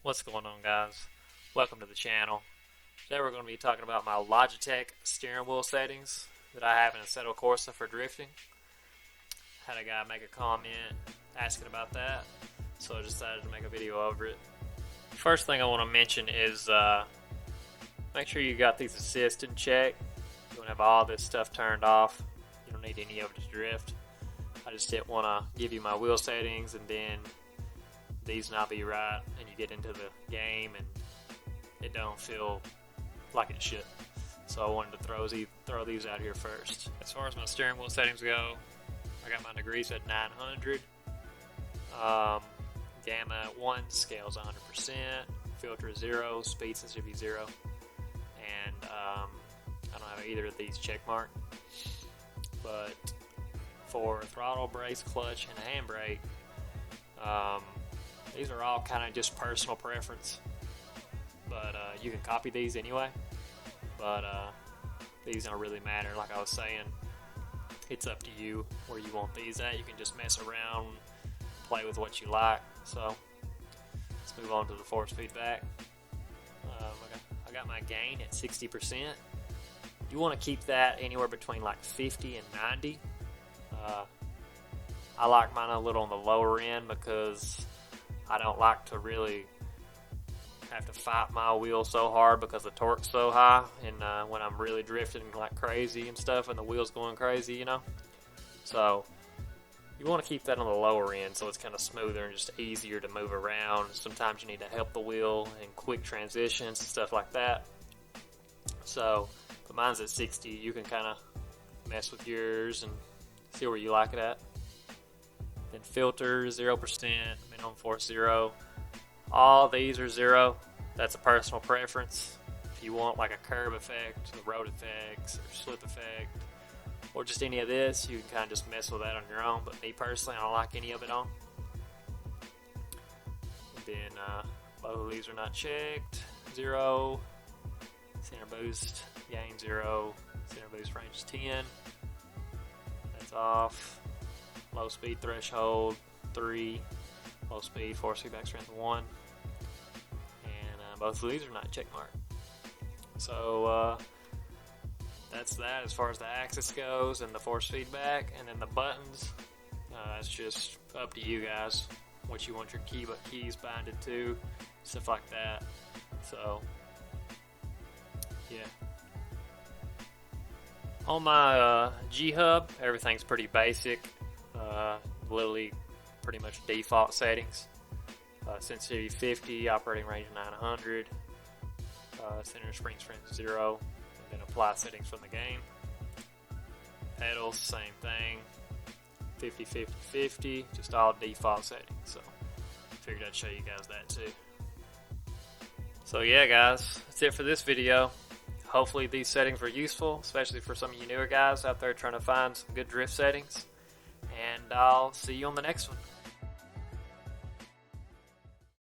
What's going on, guys? Welcome to the channel. Today we're going to be talking about my Logitech steering wheel settings that I have in Assetto Corsa for drifting. Had a guy make a comment asking about that, so I decided to make a video over it. First thing I want to mention is make sure you got these assists in check. You don't have all this stuff turned off. You don't need any of it to drift. I just didn't want to give you my wheel settings and then these not be right and you get into the game and it don't feel like it should. So I wanted to throw these out here first. As far as my steering wheel settings go, I got my degrees at 900. Gamma at 1, scale's 100%, filter is 0, speed sensitivity 0, and I don't have either of these check marked. But for throttle, brace, clutch, and handbrake, these are all kind of just personal preference, but you can copy these anyway, but these don't really matter. Like I was saying, it's up to you where you want these at. You can just mess around, play with what you like. So let's move on to the force feedback. I got my gain at 60%. You want to keep that anywhere between like 50 and 90. I like mine a little on the lower end because I don't like to really have to fight my wheel so hard because the torque's so high, and when I'm really drifting like crazy and stuff and the wheel's going crazy, you know. So you want to keep that on the lower end so it's kind of smoother and just easier to move around. Sometimes you need to help the wheel in quick transitions and stuff like that. So, but mine's at 60. You can kind of mess with yours and see where you like it at. Then filter 0%, minimum force 0. All these are 0. That's a personal preference. If you want like a curb effect, the road effects, or slip effect, or just any of this, you can kind of just mess with that on your own. But me personally, I don't like any of it on. And then both of these are not checked. 0. Center boost, gain 0. Center boost range is 10. That's off. Low speed threshold 3, low speed force feedback strength 1, and both of these are not check marked. So that's that as far as the axis goes and the force feedback. And then the buttons, it's just up to you guys what you want your keys binded to, stuff like that. So yeah. On my G Hub, everything's pretty basic. Literally pretty much default settings. Sensitivity 50, operating range 900, center spring strength 0, and then apply settings from the game. Pedals, same thing, 50, 50, 50, just all default settings. So figured I'd show you guys that too. So yeah, guys, that's it for this video. Hopefully these settings were useful, especially for some of you newer guys out there trying to find some good drift settings. And I'll see you on the next one.